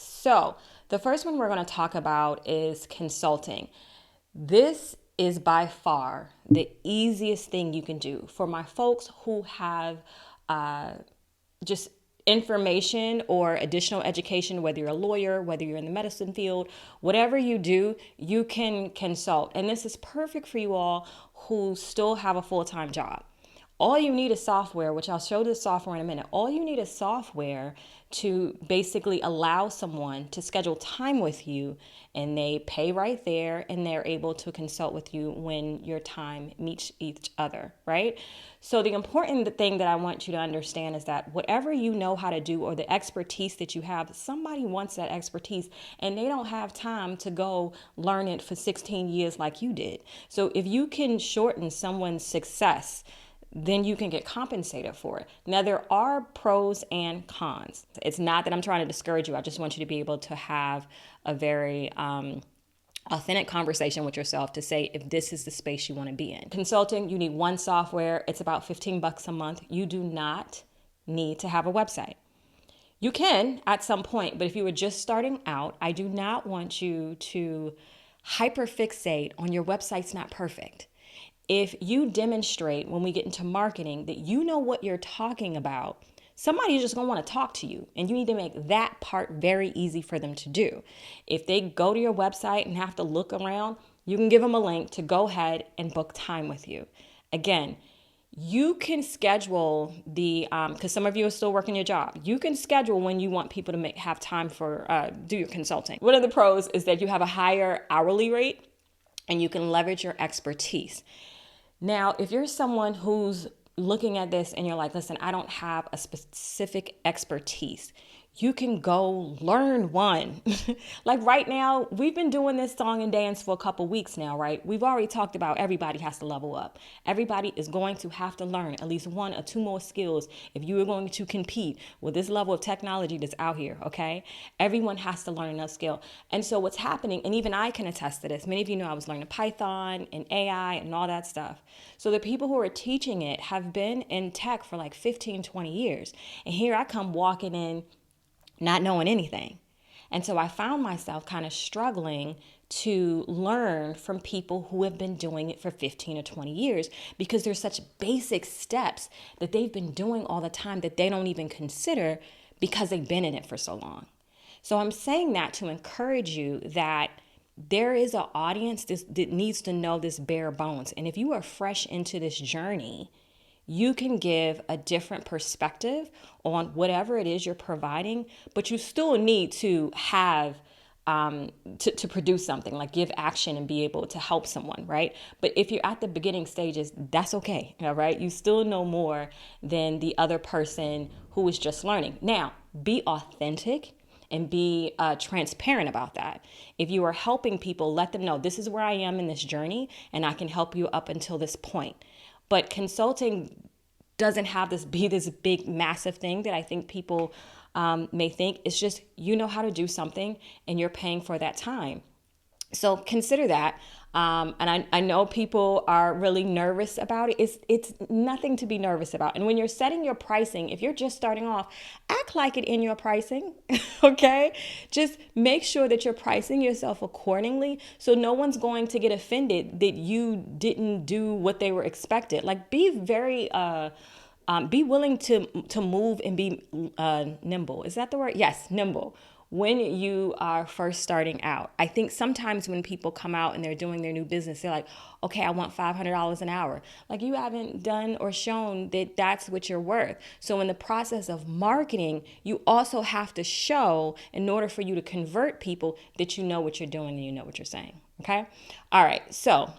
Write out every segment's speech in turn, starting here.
So the first one we're going to talk about is consulting. This is by far the easiest thing you can do for my folks who have just information or additional education, whether you're a lawyer, whether you're in the medicine field, whatever you do, you can consult. And this is perfect for you all who still have a full-time job. All you need is software, which I'll show the software in a minute. All you need is software to basically allow someone to schedule time with you, and they pay right there, and they're able to consult with you when your time meets each other, right? So the important thing that I want you to understand is that whatever you know how to do or the expertise that you have, somebody wants that expertise and they don't have time to go learn it for 16 years like you did. So if you can shorten someone's success, then you can get compensated for it. Now, there are pros and cons. It's not that I'm trying to discourage you. I just want you to be able to have a very authentic conversation with yourself to say if this is the space you want to be in. Consulting, you need one software. It's about $15 a month. You do not need to have a website. You can at some point, but if you were just starting out, I do not want you to hyperfixate on your website's not perfect. If you demonstrate when we get into marketing that you know what you're talking about, somebody's just going to want to talk to you, and you need to make that part very easy for them to do. If they go to your website and have to look around, you can give them a link to go ahead and book time with you. Again, you can schedule because some of you are still working your job. You can schedule when you want people to have time for do your consulting. One of the pros is that you have a higher hourly rate and you can leverage your expertise. Now, if you're someone who's looking at this and you're like, listen, I don't have a specific expertise, you can go learn one. Like right now, we've been doing this song and dance for a couple weeks now, right? We've already talked about everybody has to level up. Everybody is going to have to learn at least one or two more skills if you are going to compete with this level of technology that's out here, okay? Everyone has to learn another skill. And so what's happening, and even I can attest to this, many of you know I was learning Python and AI and all that stuff. So the people who are teaching it have been in tech for like 15, 20 years. And here I come walking in not knowing anything. And so I found myself kind of struggling to learn from people who have been doing it for 15 or 20 years because there's such basic steps that they've been doing all the time that they don't even consider because they've been in it for so long. So I'm saying that to encourage you that there is an audience that needs to know this bare bones. And if you are fresh into this journey, you can give a different perspective on whatever it is you're providing, but you still need to have to produce something, like give action and be able to help someone, right? But if you're at the beginning stages, that's okay, all right? You still know more than the other person who is just learning. Now, be authentic and be transparent about that. If you are helping people, let them know this is where I am in this journey and I can help you up until this point. But consulting doesn't have this big, massive thing that I think people may think. It's just, you know how to do something and you're paying for that time. So consider that. And I know people are really nervous about it. It's nothing to be nervous about. And when you're setting your pricing, if you're just starting off, act like it in your pricing, okay? Just make sure that you're pricing yourself accordingly so no one's going to get offended that you didn't do what they were expected. Like be very... be willing to move and be nimble. Is that the word? Yes, nimble. When you are first starting out, I think sometimes when people come out and they're doing their new business, they're like, okay, I want $500 an hour. Like you haven't done or shown that that's what you're worth. So in the process of marketing, you also have to show in order for you to convert people that you know what you're doing and you know what you're saying. Okay. All right. So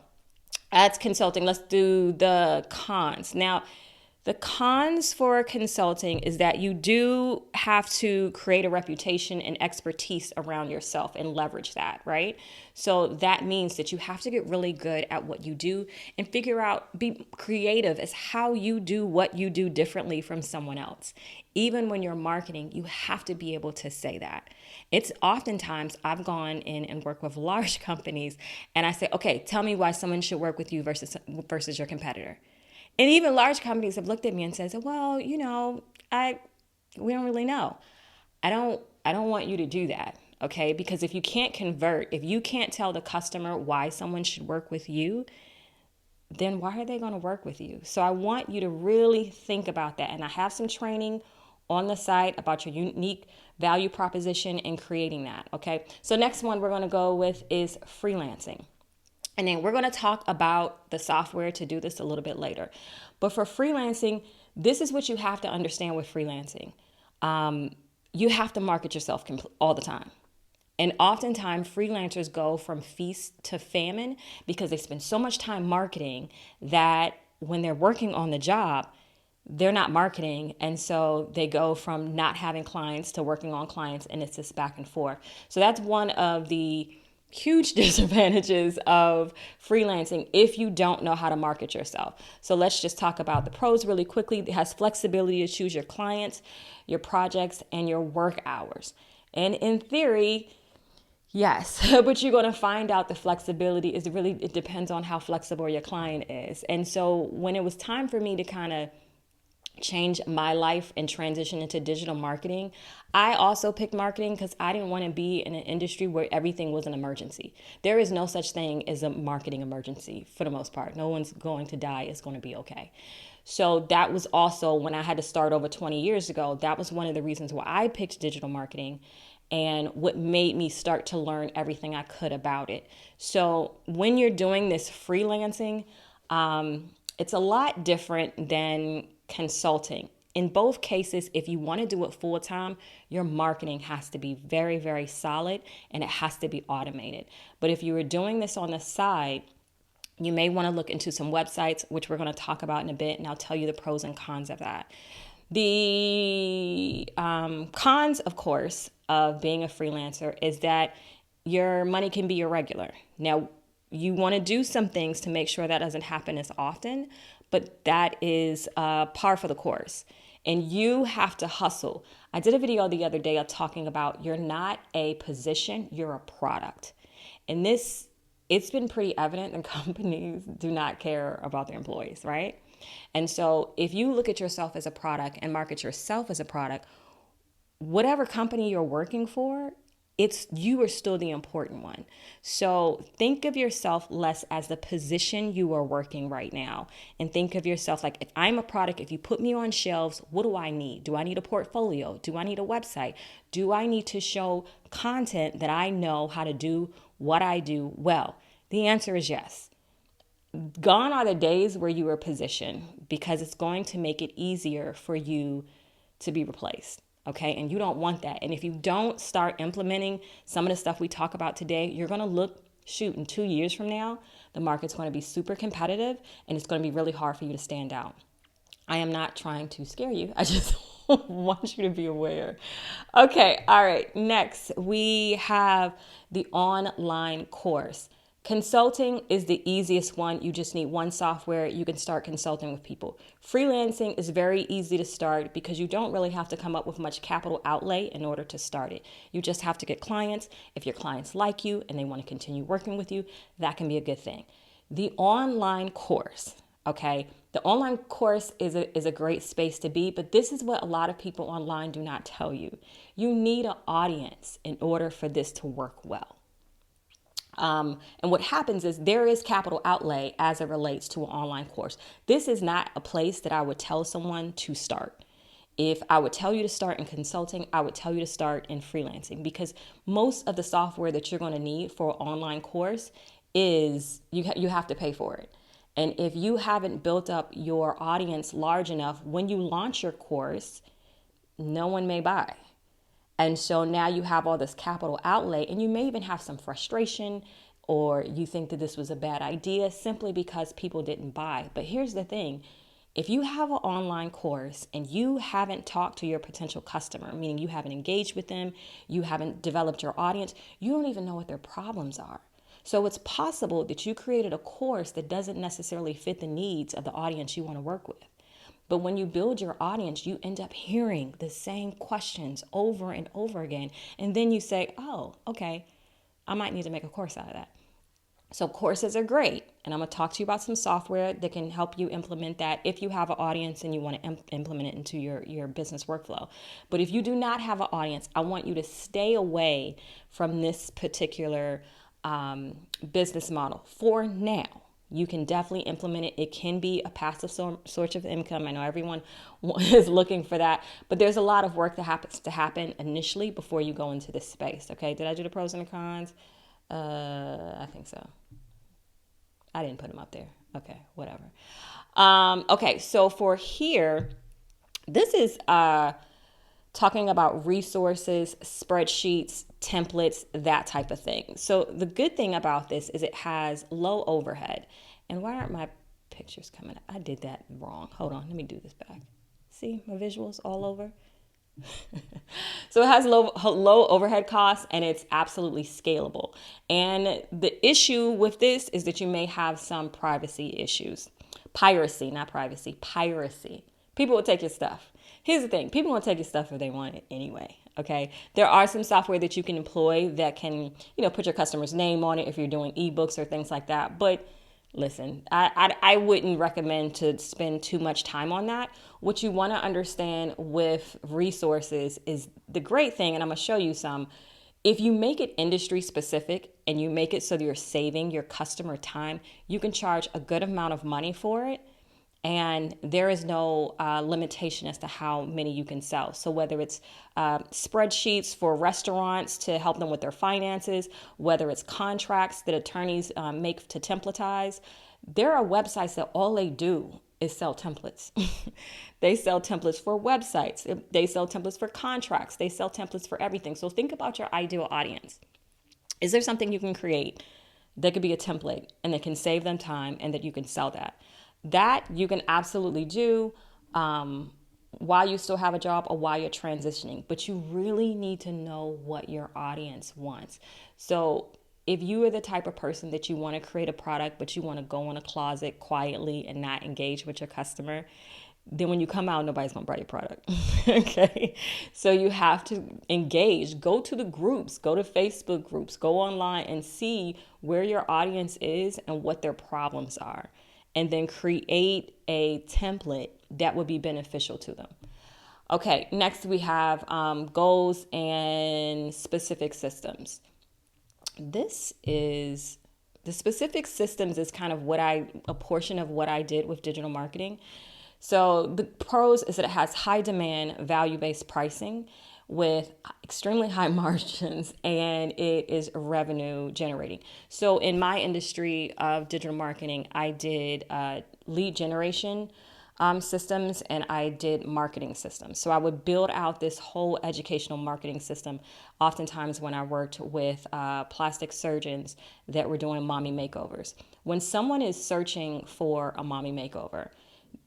that's consulting. Let's do the cons. Now, the cons for consulting is that you do have to create a reputation and expertise around yourself and leverage that, right? So that means that you have to get really good at what you do and figure out, be creative as how you do what you do differently from someone else. Even when you're marketing, you have to be able to say that. It's oftentimes I've gone in and worked with large companies and I say, okay, tell me why someone should work with you versus your competitor. And even large companies have looked at me and said, well, we don't really know. I don't I don't want you to do that. Okay. Because if you can't convert, if you can't tell the customer why someone should work with you, then why are they going to work with you? So I want you to really think about that. And I have some training on the site about your unique value proposition and creating that. Okay. So next one we're going to go with is freelancing. And then we're going to talk about the software to do this a little bit later. But for freelancing, this is what you have to understand with freelancing. You have to market yourself all the time. And oftentimes freelancers go from feast to famine because they spend so much time marketing that when they're working on the job, they're not marketing. And so they go from not having clients to working on clients, and it's just back and forth. So that's one of the huge disadvantages of freelancing if you don't know how to market yourself. So let's just talk about the pros really quickly. It has flexibility to choose your clients, your projects, and your work hours. And in theory, yes, but you're going to find out the flexibility is really, it depends on how flexible your client is. And so when it was time for me to kind of change my life and transition into digital marketing, I also picked marketing because I didn't want to be in an industry where everything was an emergency. There is no such thing as a marketing emergency for the most part. No one's going to die. It's going to be okay. So that was also when I had to start over 20 years ago. That was one of the reasons why I picked digital marketing and what made me start to learn everything I could about it. So when you're doing this freelancing, it's a lot different than consulting. In both cases, if you want to do it full time, your marketing has to be very, very solid and it has to be automated. But if you were doing this on the side, you may want to look into some websites, which we're going to talk about in a bit, and I'll tell you the pros and cons of that. The cons, of course, of being a freelancer is that your money can be irregular. Now, you want to do some things to make sure that doesn't happen as often, but that is par for the course. And you have to hustle. I did a video the other day of talking about you're not a position, you're a product. And this, it's been pretty evident that companies do not care about their employees, right? And so if you look at yourself as a product and market yourself as a product, whatever company you're working for, it's you are still the important one. So think of yourself less as the position you are working right now, and think of yourself like, if I'm a product, if you put me on shelves, what do I need? Do I need a portfolio? Do I need a website? Do I need to show content that I know how to do what I do well? The answer is yes. Gone are the days where you were positioned, because it's going to make it easier for you to be replaced. Okay. And you don't want that. And if you don't start implementing some of the stuff we talk about today, you're going to look, shoot, in 2 years from now, the market's going to be super competitive and it's going to be really hard for you to stand out. I am not trying to scare you. I just want you to be aware. Okay. All right. Next, we have the online course. Consulting is the easiest one. You just need one software. You can start consulting with people. Freelancing is very easy to start because you don't really have to come up with much capital outlay in order to start it. You just have to get clients. If your clients like you and they want to continue working with you, that can be a good thing. The online course, okay? The online course is a great space to be, but this is what a lot of people online do not tell you. You need an audience in order for this to work well. And what happens is there is capital outlay as it relates to an online course. This is not a place that I would tell someone to start. If I would tell you to start in consulting, I would tell you to start in freelancing, because most of the software that you're going to need for an online course is you have to pay for it. And if you haven't built up your audience large enough, when you launch your course, no one may buy. And so now you have all this capital outlay, and you may even have some frustration, or you think that this was a bad idea simply because people didn't buy. But here's the thing. If you have an online course and you haven't talked to your potential customer, meaning you haven't engaged with them, you haven't developed your audience, you don't even know what their problems are. So it's possible that you created a course that doesn't necessarily fit the needs of the audience you want to work with. But when you build your audience, you end up hearing the same questions over and over again. And then you say, oh, okay, I might need to make a course out of that. So courses are great. And I'm going to talk to you about some software that can help you implement that if you have an audience and you want to implement it into your business workflow. But if you do not have an audience, I want you to stay away from this particular business model for now. You can definitely implement it. It can be a passive source of income. I know everyone is looking for that, but there's a lot of work that happens to happen initially before you go into this space. Okay, did I do the pros and the cons? I think so. I didn't put them up there. Okay, whatever. Okay, so for here, this is talking about resources, spreadsheets, templates, that type of thing. So the good thing about this is it has low overhead. And why aren't my pictures coming up? I did that wrong. Hold on, let me do this back. See my visuals all over? So it has low overhead costs, and it's absolutely scalable. And the issue with this is that you may have some privacy issues. Piracy, not privacy, piracy. People will take your stuff. Here's the thing. People won't take your stuff if they want it anyway. Okay. There are some software that you can employ that can, put your customer's name on it if you're doing ebooks or things like that. But listen, I wouldn't recommend to spend too much time on that. What you want to understand with resources is the great thing, and I'm going to show you some. If you make it industry specific and you make it so that you're saving your customer time, you can charge a good amount of money for it. And there is no limitation as to how many you can sell. So whether it's spreadsheets for restaurants to help them with their finances, whether it's contracts that attorneys make to templatize, there are websites that all they do is sell templates. They sell templates for websites. They sell templates for contracts. They sell templates for everything. So think about your ideal audience. Is there something you can create that could be a template and that can save them time and that you can sell that? That you can absolutely do while you still have a job or while you're transitioning. But you really need to know what your audience wants. So if you are the type of person that you want to create a product, but you want to go in a closet quietly and not engage with your customer, then when you come out, nobody's going to buy your product. Okay. So you have to engage, go to the groups, go to Facebook groups, go online and see where your audience is and what their problems are. And then create a template that would be beneficial to them. Okay, next we have goals and specific systems. This is the specific systems is kind of a portion of what I did with digital marketing. So the pros is that it has high demand, value-based pricing with extremely high margins, and it is revenue generating. So in my industry of digital marketing, I did lead generation systems and I did marketing systems. So I would build out this whole educational marketing system. Oftentimes when I worked with plastic surgeons that were doing mommy makeovers. When someone is searching for a mommy makeover,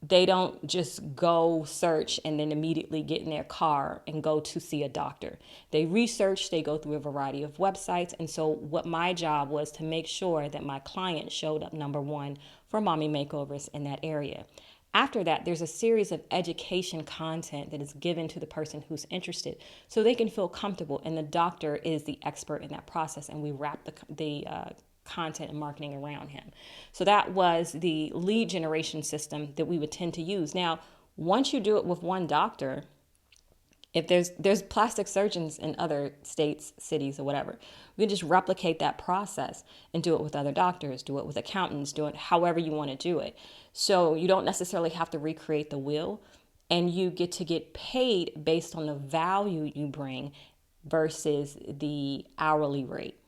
they don't just go search and then immediately get in their car and go to see a doctor. They research, they go through a variety of websites. And so what my job was to make sure that my client showed up number one for mommy makeovers in that area. After that, there's a series of education content that is given to the person who's interested so they can feel comfortable. And the doctor is the expert in that process. And we wrap the content and marketing around him. So that was the lead generation system that we would tend to use. Now, once you do it with one doctor, if there's plastic surgeons in other states, cities, or whatever, we can just replicate that process and do it with other doctors, do it with accountants, do it however you want to do it. So you don't necessarily have to recreate the wheel, and you get to get paid based on the value you bring versus the hourly rate.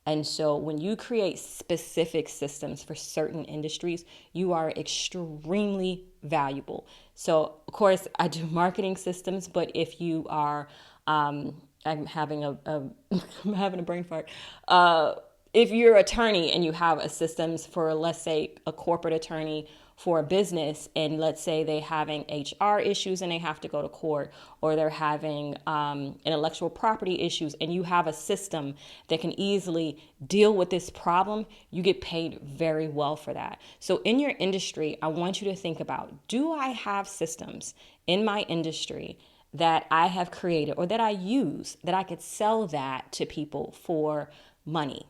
And so when you create specific systems for certain industries, you are extremely valuable. So of course I do marketing systems, but if you are, I'm having I'm having a brain fart. If you're an attorney and you have a systems for, let's say, a corporate attorney for a business, and let's say they're having HR issues and they have to go to court, or they're having intellectual property issues, and you have a system that can easily deal with this problem, you get paid very well for that. So in your industry, I want you to think about, do I have systems in my industry that I have created or that I use that I could sell that to people for money?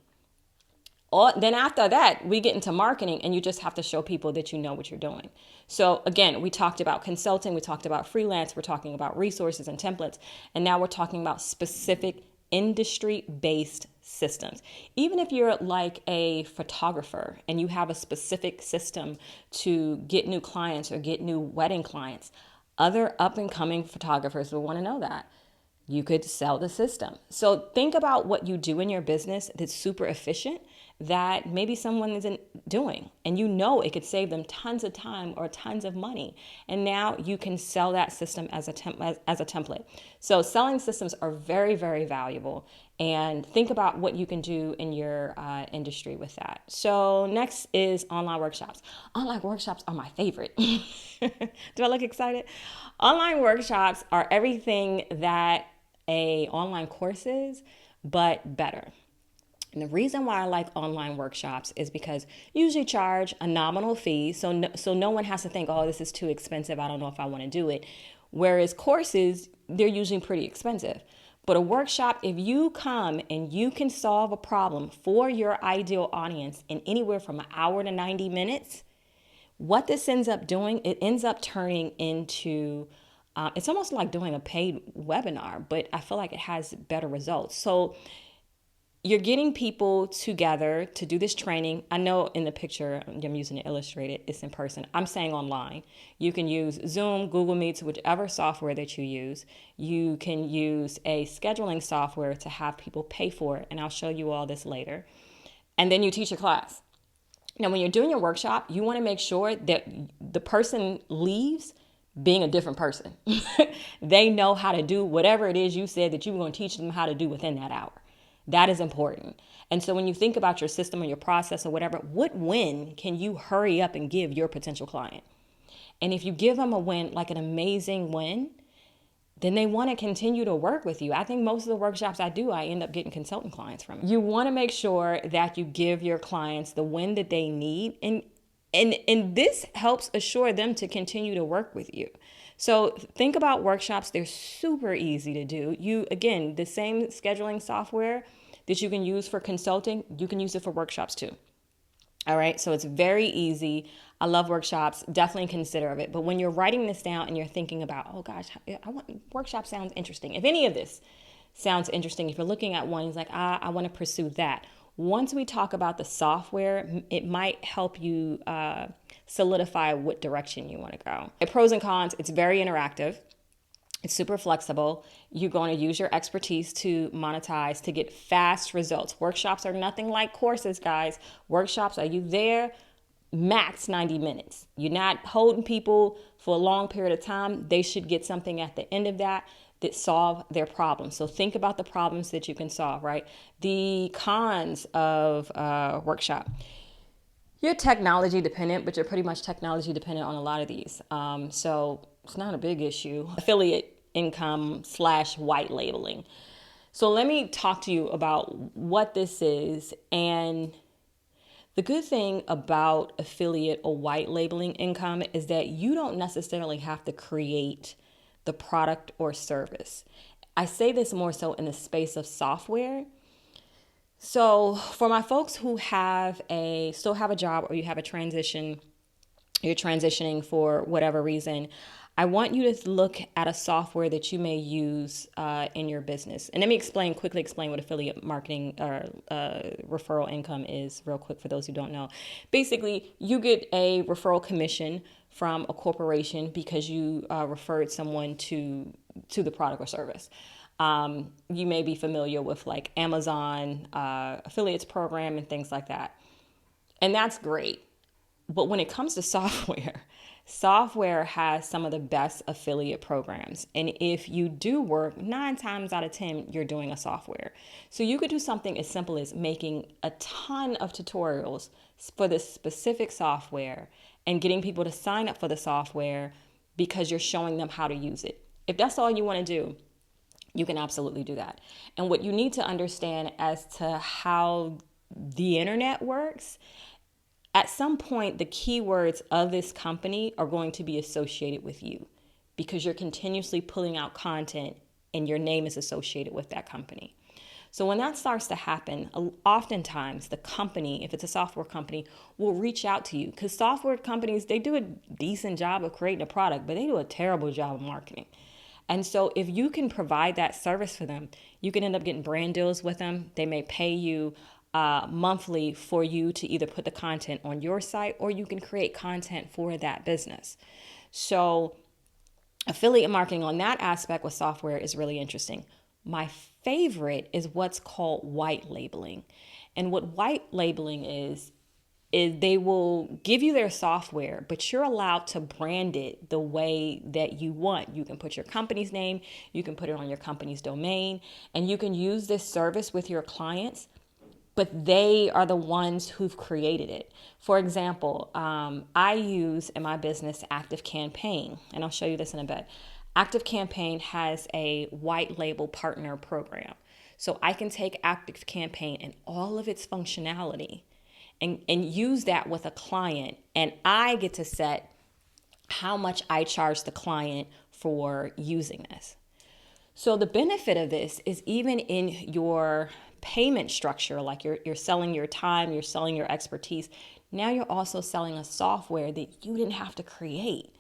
Then after that, we get into marketing, and you just have to show people that you know what you're doing. So again, we talked about consulting, we talked about freelance, we're talking about resources and templates, and now we're talking about specific industry-based systems. Even if you're like a photographer and you have a specific system to get new clients or get new wedding clients, other up and coming photographers will want to know that. You could sell the system. So think about what you do in your business that's super efficient that maybe someone isn't doing, and you know it could save them tons of time or tons of money. And now you can sell that system as a template. So selling systems are very, very valuable. And think about what you can do in your industry with that. So next is online workshops. Online workshops are my favorite. Do I look excited? Online workshops are everything that a online course is, but better. And the reason why I like online workshops is because you usually charge a nominal fee. So no one has to think, oh, this is too expensive, I don't know if I want to do it. Whereas courses, they're usually pretty expensive. But a workshop, if you come and you can solve a problem for your ideal audience in anywhere from an hour to 90 minutes, what this ends up doing, it ends up turning into, it's almost like doing a paid webinar, but I feel like it has better results. So you're getting people together to do this training. I know in the picture, I'm using it illustrated, it's in person. I'm saying online. You can use Zoom, Google Meets, whichever software that you use. You can use a scheduling software to have people pay for it, and I'll show you all this later. And then you teach a class. Now, when you're doing your workshop, you want to make sure that the person leaves being a different person. They know how to do whatever it is you said that you were going to teach them how to do within that hour. That is important. And so when you think about your system or your process or whatever, what win can you hurry up and give your potential client? And if you give them a win, like an amazing win, then they want to continue to work with you. I think most of the workshops I do, I end up getting consultant clients from. You want to make sure that you give your clients the win that they need. And this helps assure them to continue to work with you. So think about workshops. They're super easy to do. Again, the same scheduling software that you can use for consulting, you can use it for workshops too. All right, so it's very easy. I love workshops. Definitely consider it. But when you're writing this down and you're thinking about, oh gosh, workshop sounds interesting. If any of this sounds interesting, if you're looking at one, it's like, I want to pursue that. Once we talk about the software, it might help you solidify what direction you want to go. Pros and cons, it's very interactive. It's super flexible. You're going to use your expertise to monetize to get fast results. Workshops are nothing like courses, guys. Workshops, are you there? Max 90 minutes. You're not holding people for a long period of time. They should get something at the end of that solve their problems. So think about the problems that you can solve, right? The cons of workshop. You're technology dependent, but you're pretty much technology dependent on a lot of these. So it's not a big issue. Affiliate income / white labeling. So let me talk to you about what this is. And the good thing about affiliate or white labeling income is that you don't necessarily have to create the product or service. I say this more so in the space of software. So for my folks who still have a job, or you have a transition, you're transitioning for whatever reason, I want you to look at a software that you may use in your business. And let me quickly explain what affiliate marketing or referral income is real quick for those who don't know. Basically, you get a referral commission from a corporation because you referred someone to the product or service. You may be familiar with like Amazon affiliates program and things like that. And that's great. But when it comes to software has some of the best affiliate programs. And if you do work, 9 times out of 10, you're doing a software. So you could do something as simple as making a ton of tutorials for this specific software and getting people to sign up for the software because you're showing them how to use it. If that's all you want to do, you can absolutely do that. And what you need to understand as to how the internet works, at some point, the keywords of this company are going to be associated with you because you're continuously pulling out content and your name is associated with that company. So when that starts to happen, oftentimes the company, if it's a software company, will reach out to you, because software companies, they do a decent job of creating a product, but they do a terrible job of marketing. And so if you can provide that service for them, you can end up getting brand deals with them. They may pay you monthly for you to either put the content on your site, or you can create content for that business. So affiliate marketing on that aspect with software is really interesting. My favorite is what's called white labeling. And what white labeling is they will give you their software, but you're allowed to brand it the way that you want. You can put your company's name, you can put it on your company's domain, and you can use this service with your clients, but they are the ones who've created it. For example, I use in my business Active Campaign, and I'll show you this in a bit. Active Campaign has a white label partner program. So I can take Active Campaign and all of its functionality and use that with a client, and I get to set how much I charge the client for using this. So the benefit of this is, even in your payment structure, like you're selling your time, you're selling your expertise, now you're also selling a software that you didn't have to create.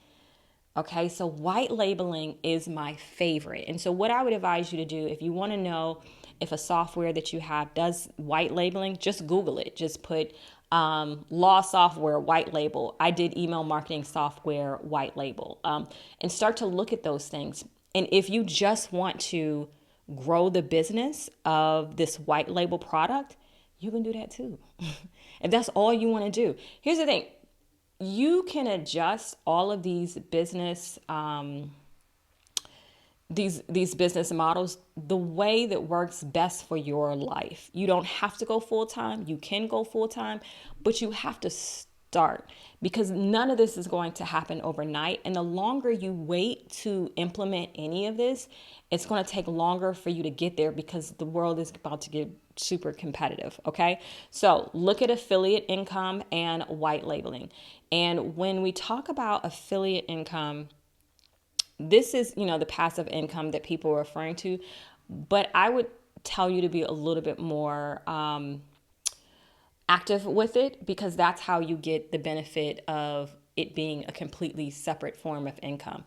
Okay, so white labeling is my favorite. And so what I would advise you to do, if you want to know if a software that you have does white labeling, just Google it. Just put law software white label. I did email marketing software white label, and start to look at those things. And if you just want to grow the business of this white label product, you can do that too. If that's all you want to do. Here's the thing. You can adjust all of these business these business models the way that works best for your life. You don't have to go full time. You can go full time, but you have to start, because none of this is going to happen overnight. And the longer you wait to implement any of this, it's going to take longer for you to get there, because the world is about to get super competitive. Okay. So look at affiliate income and white labeling. And when we talk about affiliate income, this is, the passive income that people are referring to, but I would tell you to be a little bit more active with it, because that's how you get the benefit of it being a completely separate form of income.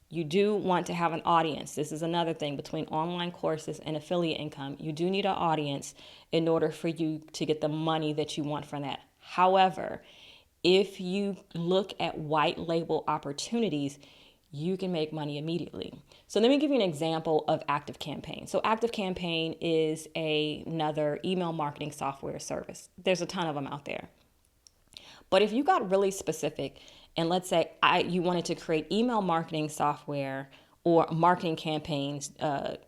You do want to have an audience. This is another thing between online courses and affiliate income. You do need an audience in order for you to get the money that you want from that. However, if you look at white label opportunities, you can make money immediately. So let me give you an example of Active Campaign. So Active Campaign is another email marketing software service. There's a ton of them out there. But if you got really specific, and let's say you wanted to create email marketing software or marketing campaigns,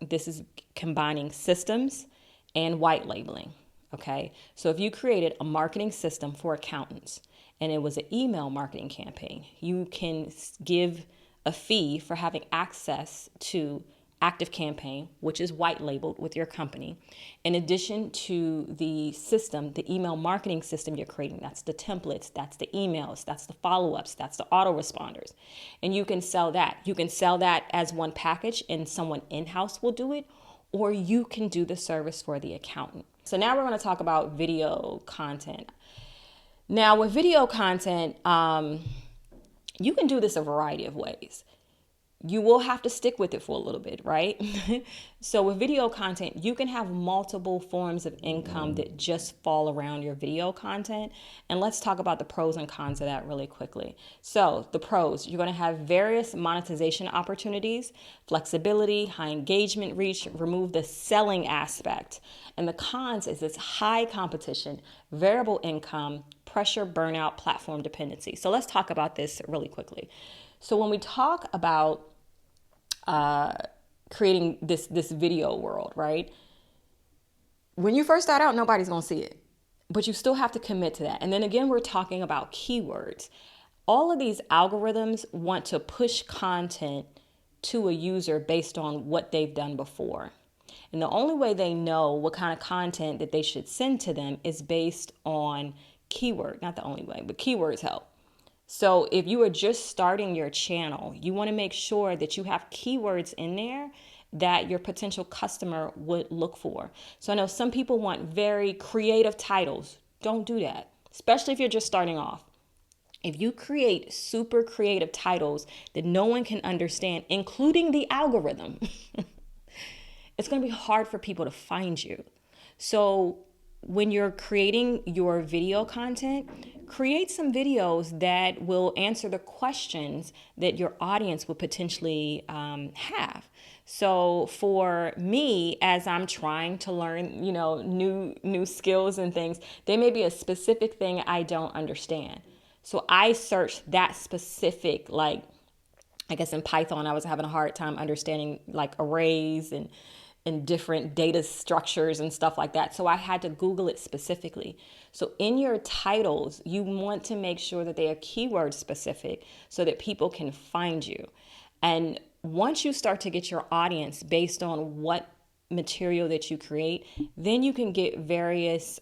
this is combining systems and white labeling. Okay. So if you created a marketing system for accountants and it was an email marketing campaign, you can give a fee for having access to Active Campaign, which is white labeled with your company, in addition to the system, the email marketing system you're creating. That's the templates, that's the emails, that's the follow-ups, that's the autoresponders. And you can sell that. You can sell that as one package and someone in-house will do it, or you can do the service for the accountant. So now we're going to talk about video content. Now with video content, you can do this a variety of ways. You will have to stick with it for a little bit, right? So with video content, you can have multiple forms of income that just fall around your video content. And let's talk about the pros and cons of that really quickly. So the pros, you're going to have various monetization opportunities, flexibility, high engagement reach, remove the selling aspect. And the cons is it's high competition, variable income, pressure, burnout, platform dependency. So let's talk about this really quickly. So when we talk about creating this video world, right? When you first start out, nobody's going to see it, but you still have to commit to that. And then again, we're talking about keywords. All of these algorithms want to push content to a user based on what they've done before. And the only way they know what kind of content that they should send to them is based on keyword. Not the only way, but keywords help. So if you are just starting your channel, you want to make sure that you have keywords in there that your potential customer would look for. So I know some people want very creative titles. Don't do that, especially if you're just starting off. If you create super creative titles that no one can understand, including the algorithm, it's going to be hard for people to find you. So when you're creating your video content, create some videos that will answer the questions that your audience would potentially have. So for me, as I'm trying to learn, new skills and things, there may be a specific thing I don't understand. So I searched that specific, like, I guess in Python, I was having a hard time understanding like arrays and different data structures and stuff like that. So I had to Google it specifically. So in your titles, you want to make sure that they are keyword specific so that people can find you. And once you start to get your audience based on what material that you create, then you can get various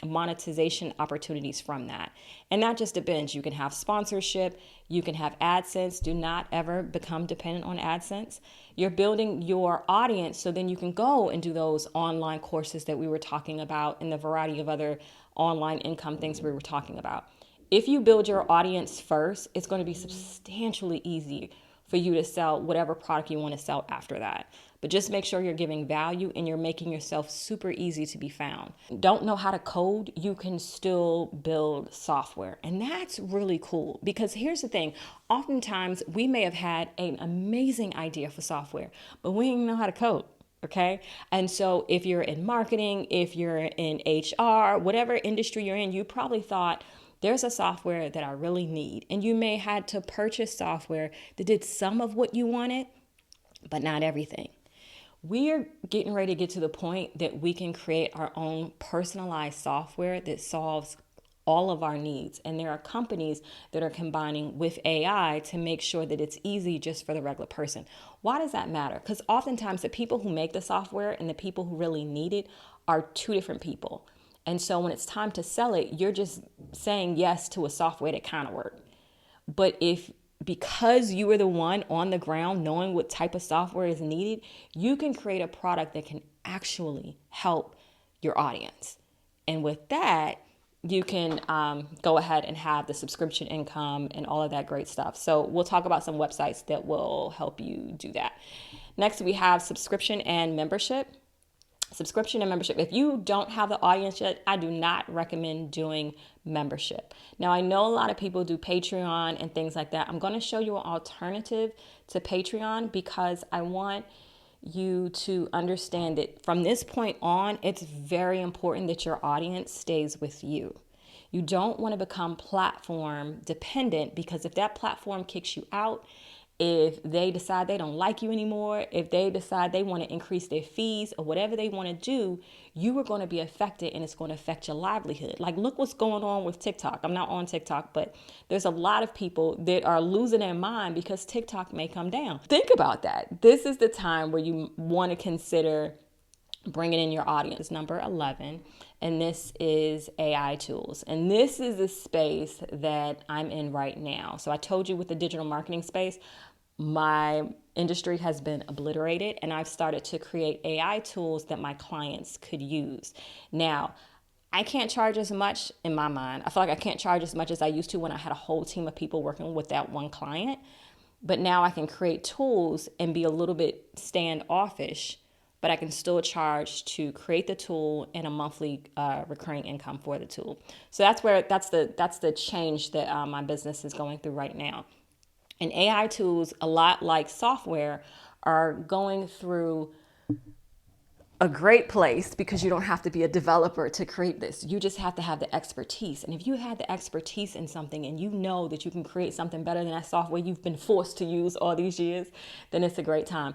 monetization opportunities from that. And not just depends. You can have sponsorship, you can have AdSense. Do not ever become dependent on AdSense. You're building your audience so then you can go and do those online courses that we were talking about and the variety of other online income things we were talking about. If you build your audience first, it's going to be substantially easy for you to sell whatever product you want to sell after that. But just make sure you're giving value and you're making yourself super easy to be found. Don't know how to code, you can still build software. And that's really cool because here's the thing. Oftentimes we may have had an amazing idea for software, but we didn't know how to code. Okay. And so if you're in marketing, if you're in HR, whatever industry you're in, you probably thought, there's a software that I really need. And you may had to purchase software that did some of what you wanted, but not everything. We're getting ready to get to the point that we can create our own personalized software that solves all of our needs. And there are companies that are combining with AI to make sure that it's easy just for the regular person. Why does that matter? Because oftentimes the people who make the software and the people who really need it are two different people. And so when it's time to sell it, you're just saying yes to a software that kind of worked. But because you are the one on the ground knowing what type of software is needed, you can create a product that can actually help your audience. And with that, you can go ahead and have the subscription income and all of that great stuff. So we'll talk about some websites that will help you do that. Next, we have subscription and membership. Subscription and membership. If you don't have the audience yet, I do not recommend doing membership. Now, I know a lot of people do Patreon and things like that. I'm going to show you an alternative to Patreon because I want you to understand that from this point on, it's very important that your audience stays with you. You don't want to become platform dependent because if that platform kicks you out, if they decide they don't like you anymore, if they decide they want to increase their fees or whatever they want to do, you are going to be affected and it's going to affect your livelihood. Like, look what's going on with TikTok. I'm not on TikTok, but there's a lot of people that are losing their mind because TikTok may come down. Think about that. This is the time where you want to consider bringing in your audience. Number 11, and this is AI tools. And this is the space that I'm in right now. So I told you with the digital marketing space, my industry has been obliterated and I've started to create AI tools that my clients could use. Now, I can't charge as much in my mind. I feel like I can't charge as much as I used to when I had a whole team of people working with that one client. But now I can create tools and be a little bit standoffish, but I can still charge to create the tool and a monthly recurring income for the tool. So that's the change that my business is going through right now. And AI tools, a lot like software, are going through a great place because you don't have to be a developer to create this. You just have to have the expertise. And if you have the expertise in something and you know that you can create something better than that software you've been forced to use all these years, then it's a great time.